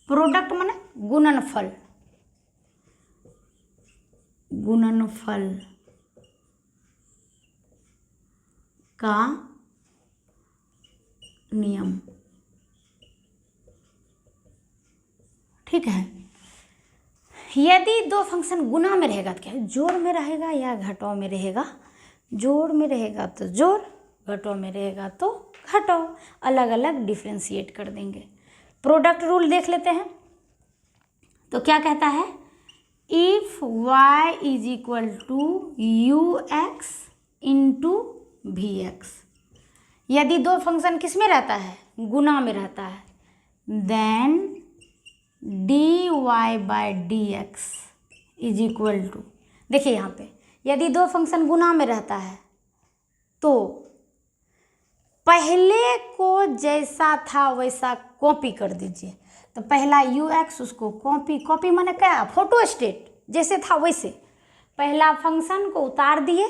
प्रोडक्ट माने गुणनफल, गुणनफल का नियम। ठीक है, यदि दो फंक्शन गुणा में रहेगा तो क्या, जोड़ में रहेगा या घटों में रहेगा, जोड़ में रहेगा तो जोड़, घटों में रहेगा तो घटों, अलग अलग डिफ्रेंशिएट कर देंगे। प्रोडक्ट रूल देख लेते हैं, तो क्या कहता है, if y is equal to u x into v x, यदि दो फंक्शन किस में रहता है, गुणा में रहता है, then d y by d x is equal to, देखिए यहाँ पे यदि दो फंक्शन गुणा में रहता है तो पहले को जैसा था वैसा कॉपी कर दीजिए। तो पहला यू एक्स उसको कॉपी, कॉपी माने क्या, फोटो स्टेट, जैसे था वैसे पहला फंक्शन को उतार दिए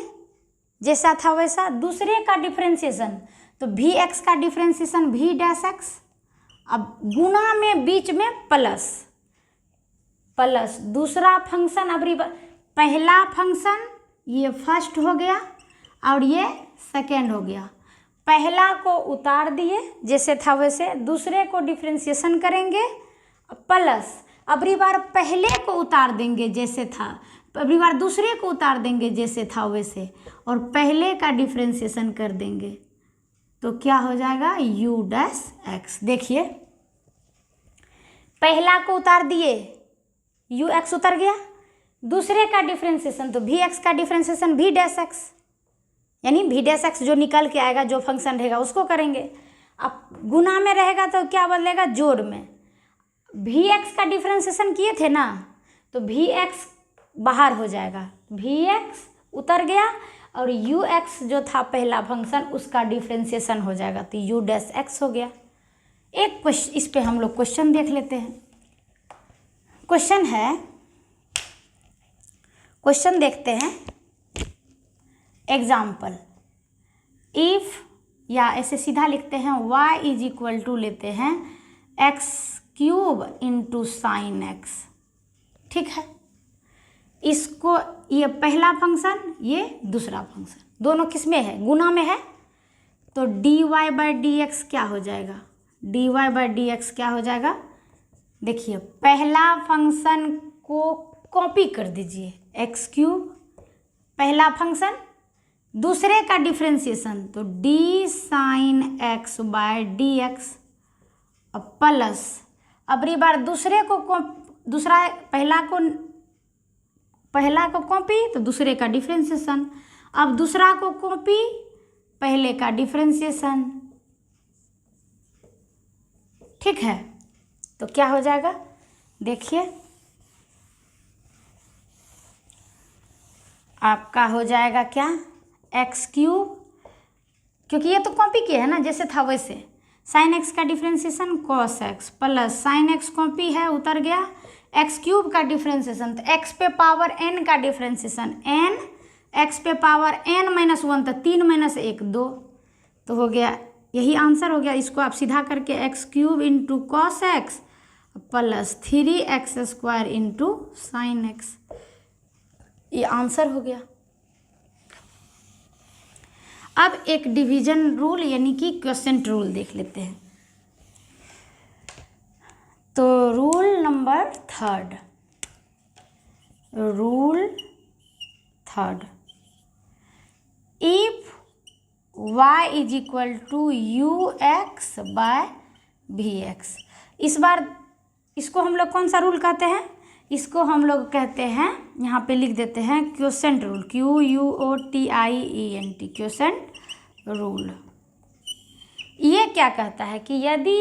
जैसा था वैसा। दूसरे का डिफ्रेंशिएशन, तो भी एक्स का डिफ्रेंशिएशन भी डैश एक्स, अब गुणा में बीच में प्लस, प्लस दूसरा फंक्शन, अब पहला फंक्शन ये फर्स्ट हो गया और ये सेकेंड हो गया, पहला को उतार दिए जैसे था वैसे, दूसरे को डिफ्रेंशिएशन करेंगे प्लस, अबरी बार पहले को उतार देंगे जैसे था, अबरी बार दूसरे को उतार देंगे जैसे था वैसे, और पहले का डिफ्रेंशिएशन कर देंगे, तो क्या हो जाएगा यू डैश एक्स। देखिए पहला को उतार दिए यू एक्स उतर गया, दूसरे का डिफ्रेंशिएशन तो भी एक्स का डिफ्रेंशिएशन भी डैश एक्स, यानी भी डैश एक्स जो निकल के आएगा जो फंक्शन रहेगा उसको करेंगे। अब गुणा में रहेगा तो क्या बदलेगा, जोड़ में, भी एक्स का डिफ्रेंशिएशन किए थे ना, तो भी एक्स बाहर हो जाएगा, भी एक्स उतर गया और यू एक्स जो था पहला फंक्शन उसका डिफ्रेंशिएशन हो जाएगा, तो यू डैश एक्स हो गया। एक क्वेश्चन, इस पे हम लोग क्वेश्चन देख लेते हैं। क्वेश्चन है, क्वेश्चन देखते हैं, एग्जाम्पल, इफ, या ऐसे सीधा लिखते हैं y इज इक्वल टू लेते हैं x cube into sine x. ठीक है, इसको, ये पहला फंक्शन ये दूसरा फंक्शन, दोनों किस में है, गुणा में है, तो d y by d x क्या हो जाएगा, d y by d x क्या हो जाएगा, देखिए पहला फंक्शन को कॉपी कर दीजिए एक्स क्यूब, पहला फंक्शन, दूसरे का डिफ्रेंशिएशन तो d sine x by d x plus, अबरी बार दूसरे को दूसरा पहला को पहला को कॉपी तो दूसरे का डिफ्रेंसिएशन, अब दूसरा को कॉपी पहले का डिफ्रेंसिएशन। ठीक है, तो क्या हो जाएगा देखिए, आपका हो जाएगा क्या, एक्स क्यूब, क्योंकि ये तो कॉपी किया है ना जैसे था वैसे, साइन एक्स का differentiation cos x plus sine x copy है उतर गया, एक्स क्यूब का डिफ्रेंसिएशन तो एक्स पे पावर एन का डिफ्रेंसिएशन एन, एक्स पे पावर एन माइनस वन तो 3 माइनस 1 2, तो हो गया यही आंसर हो गया। इसको आप सीधा करके x cube into cos x plus 3x square into sine x, ये आंसर हो गया। अब एक डिवीजन रूल यानी कि क्वोशिएंट रूल देख लेते हैं। तो rule number third, if y is equal to u x by v x, इस बार इसको हम लोग कौन सा रूल कहते हैं, इसको हम लोग कहते हैं, यहाँ पे लिख देते हैं quotient rule, QUOTIENT, quotient rule. ये क्या कहता है कि यदि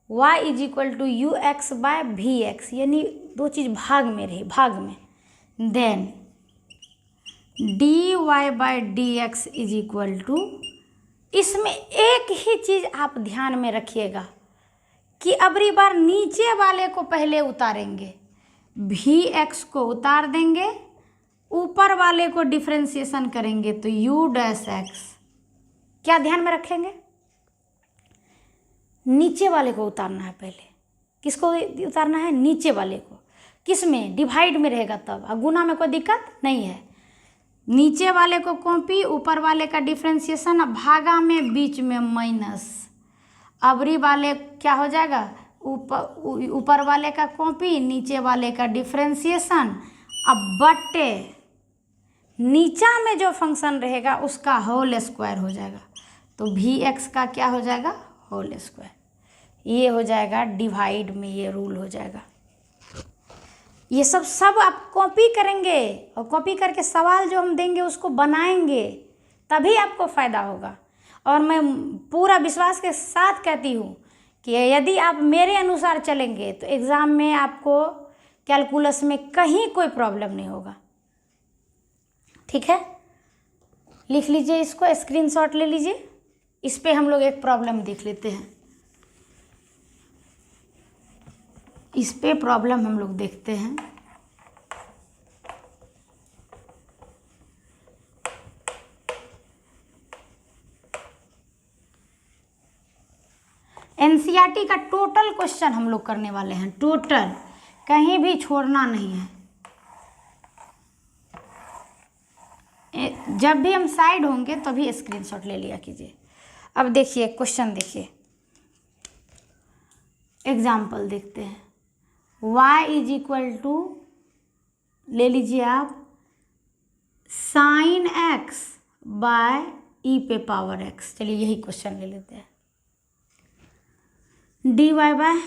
y is equal to u x by v x, यानी दो चीज़ भाग में रही, भाग में, then dy by d x is equal to, इसमें एक ही चीज़ आप ध्यान में रखिएगा कि अबरी बार नीचे वाले को पहले उतारेंगे, भी एक्स को उतार देंगे, ऊपर वाले को डिफ्रेंसिएशन करेंगे तो यू डैश एक्स। क्या ध्यान में रखेंगे, नीचे वाले को उतारना है पहले। किसको उतारना है, नीचे वाले को। किस में, डिवाइड में रहेगा तब, और गुना में कोई दिक्कत नहीं है। नीचे वाले को कॉपी, ऊपर वाले का डिफ्रेंसिएशन, भागा में बीच में माइनस, अबरी वाले क्या हो जाएगा, ऊपर वाले का कॉपी, नीचे वाले का डिफ्रेंसिएशन, अब बट्टे नीचा में जो फंक्शन रहेगा उसका होल स्क्वायर हो जाएगा, तो भी एक्स का क्या हो जाएगा, होल स्क्वायर। ये हो जाएगा डिवाइड में, ये रूल हो जाएगा। ये सब आप कॉपी करेंगे और कॉपी करके सवाल जो हम देंगे उसको बनाएंगे, तभी आपको फ़ायदा होगा। और मैं पूरा विश्वास के साथ कहती हूँ कि यदि आप मेरे अनुसार चलेंगे तो एग्ज़ाम में आपको कैलकुलस में कहीं कोई प्रॉब्लम नहीं होगा। ठीक है, लिख लीजिए, इसको स्क्रीनशॉट ले लीजिए। इस पे हम लोग एक प्रॉब्लम देख लेते हैं, इस पे प्रॉब्लम हम लोग देखते हैं। एनसीईआरटी का टोटल क्वेश्चन हम लोग करने वाले हैं, टोटल, कहीं भी छोड़ना नहीं है। जब भी हम साइड होंगे तभी स्क्रीनशॉट ले लिया कीजिए। अब देखिए क्वेश्चन, देखिए एग्जाम्पल देखते हैं। y इज इक्वल टू, ले लीजिए आप, साइन एक्स बाय ई पे पावर एक्स। चलिए यही क्वेश्चन ले लेते हैं। dy बाय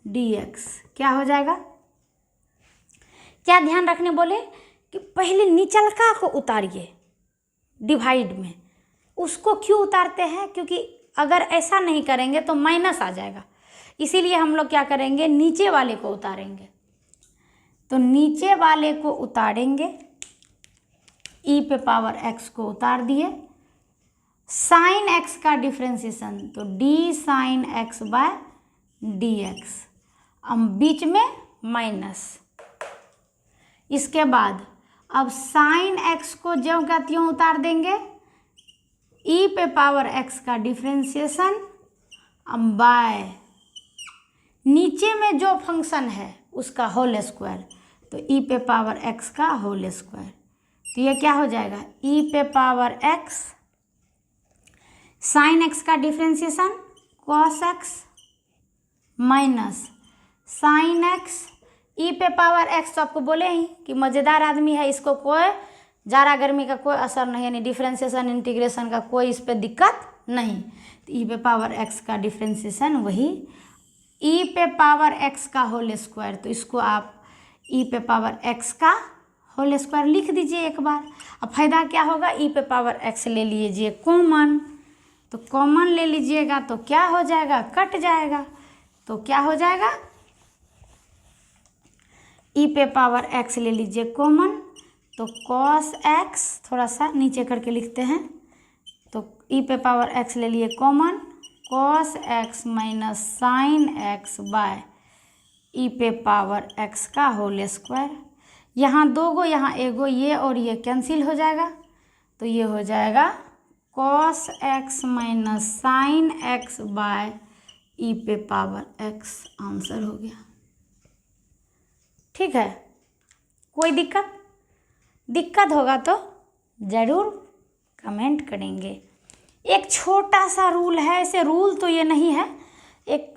डी एक्स क्या हो जाएगा, क्या ध्यान रखने बोले कि पहले निचलका को उतारिए डिवाइड में। उसको क्यों उतारते हैं, क्योंकि अगर ऐसा नहीं करेंगे तो माइनस आ जाएगा, इसीलिए हम लोग क्या करेंगे, नीचे वाले को उतारेंगे। तो नीचे वाले को उतारेंगे, ई पे पावर एक्स को उतार दिए, साइन एक्स का डिफ्रेंसिएशन तो d sine x by d x, अब बीच में माइनस। इसके बाद अब साइन एक्स को ज्यों का त्यों उतार देंगे, ई पे पावर एक्स का डिफ्रेंसिएशन बाय नीचे में जो फंक्शन है उसका होल स्क्वायर, तो ई पे पावर एक्स का होल स्क्वायर। तो ये क्या हो जाएगा, ई पे पावर एक्स, साइन एक्स का differentiation cos x minus sine X, E पे पावर एक्स। तो आपको बोले ही कि मज़ेदार आदमी है, इसको कोई जाड़ा गर्मी का कोई असर नहीं, यानी डिफ्रेंसिएशन इंटीग्रेशन का कोई इस पर दिक्कत नहीं। तो ई पे पावर एक्स का डिफ्रेंसिएशन वही ई पे पावर एक्स का होल स्क्वायर, तो इसको आप ई पे पावर एक्स का होल स्क्वायर लिख दीजिए एक बार। अब फायदा क्या होगा, ई पे पावर एक्स ले लीजिए कॉमन, तो कॉमन ले लीजिएगा तो क्या हो जाएगा, कट जाएगा। तो क्या हो जाएगा, ई पे पावर एक्स ले लीजिए कॉमन, तो कॉस एक्स, थोड़ा सा नीचे करके लिखते हैं, तो ई पे पावर एक्स ले लिए common, cos x minus sine x by e पे पावर एक्स का होल स्क्वायर। यहाँ दो गो, यहाँ एगो, ये और ये कैंसिल हो जाएगा, तो ये हो जाएगा cos x minus sine x by e पे पावर एक्स। आंसर हो गया। ठीक है, कोई दिक्कत होगा तो ज़रूर कमेंट करेंगे। एक छोटा सा रूल है, ऐसे रूल तो ये नहीं है, एक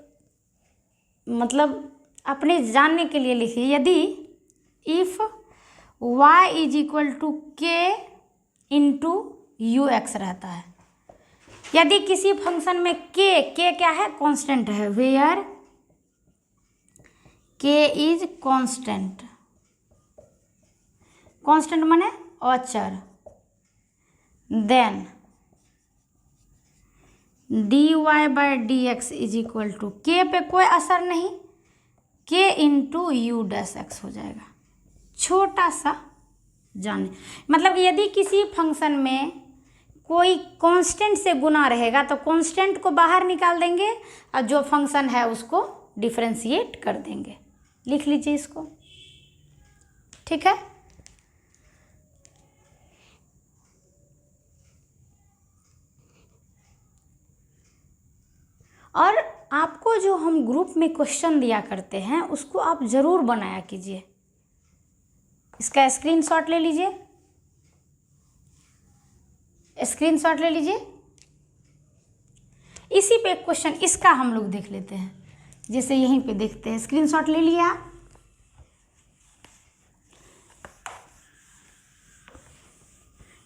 मतलब अपने जानने के लिए लिखिए। यदि if y is equal to k into u x रहता है, यदि किसी फंक्शन में के क्या है, कांस्टेंट है, वेयर के इज कांस्टेंट, कांस्टेंट माने अचर, then dy by d x is equal to, के पे कोई असर नहीं, के इंटू यू डैश एक्स हो जाएगा। छोटा सा जाने, मतलब यदि किसी फंक्शन में कोई कांस्टेंट से गुना रहेगा तो कांस्टेंट को बाहर निकाल देंगे और जो फंक्शन है उसको डिफरेंशिएट कर देंगे। लिख लीजिए इसको, ठीक है। और आपको जो हम ग्रुप में क्वेश्चन दिया करते हैं उसको आप ज़रूर बनाया कीजिए। इसका स्क्रीनशॉट ले लीजिए, स्क्रीनशॉट ले लीजिए। इसी पे क्वेश्चन इसका हम लोग देख लेते हैं, जैसे यहीं पे देखते हैं। स्क्रीनशॉट ले लिया आप।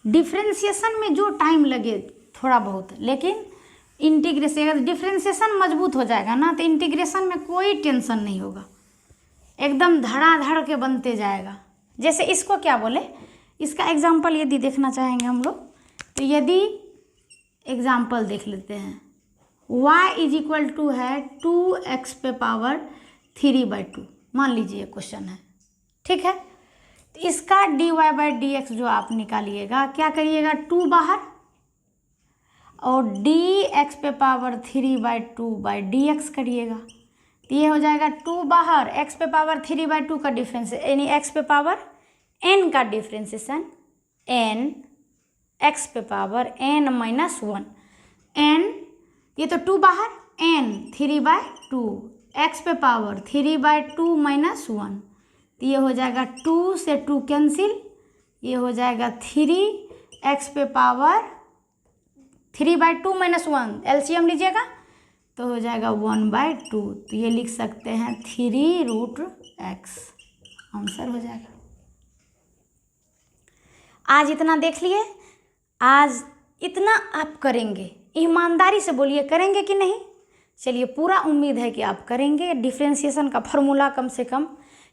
डिफरेंशिएशन में जो टाइम लगे थोड़ा बहुत, लेकिन इंटीग्रेशन, अगर डिफरेंशिएशन मजबूत हो जाएगा ना तो इंटीग्रेशन में कोई टेंशन नहीं होगा, एकदम धड़ाधड़ के बनते जाएगा। जैसे इसको क्या बोले, इसका एग्जाम्पल यदि देखना चाहेंगे हम लोग, तो यदि एग्जाम्पल देख लेते हैं, y इज इक्वल टू है 2x पे पावर 3/2, मान लीजिए क्वेश्चन है, ठीक है। तो इसका dy बाई डी एक्स जो आप निकालिएगा, क्या करिएगा, 2 बाहर और dx पे पावर 3/2/dx करिएगा, तो ये हो जाएगा 2 बाहर, x पे पावर 3/2 का डिफरेंस, यानी x पे पावर n का डिफ्रेंसिएशन, n x पे पावर n माइनस 1, n ये तो 2 बाहर, n 3/2, x पे पावर 3/2 माइनस 1, तो ये हो जाएगा 2 से 2 कैंसिल, ये हो जाएगा 3, x पे पावर 3/2 माइनस 1, एलसीएम लीजिएगा तो हो जाएगा 1/2, तो ये लिख सकते हैं 3√x, आंसर हो जाएगा। आज इतना देख लिए, आज इतना आप करेंगे, ईमानदारी से बोलिए करेंगे कि नहीं। चलिए, पूरा उम्मीद है कि आप करेंगे। डिफरेंशिएशन का फॉर्मूला कम से कम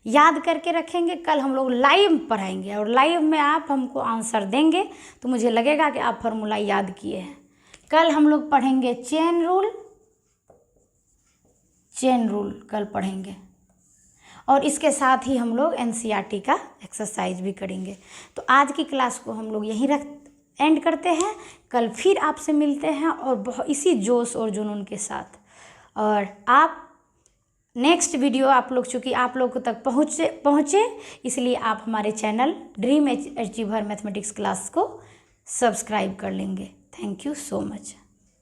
याद करके रखेंगे। कल हम लोग लाइव पढ़ाएंगे और लाइव में आप हमको आंसर देंगे तो मुझे लगेगा कि आप फॉर्मूला याद किए हैं। कल हम लोग पढ़ेंगे चेन रूल कल पढ़ेंगे, और इसके साथ ही हम लोग एनसीईआरटी का एक्सरसाइज भी करेंगे। तो आज की क्लास को हम लोग यहीं एंड करते हैं। कल फिर आपसे मिलते हैं और बहुत इसी जोश और जुनून के साथ। और आप नेक्स्ट वीडियो आप लोग, चूँकि आप लोगों तक पहुँचे इसलिए आप हमारे channel dream achiever mathematics class को सब्सक्राइब कर लेंगे। Thank you so much.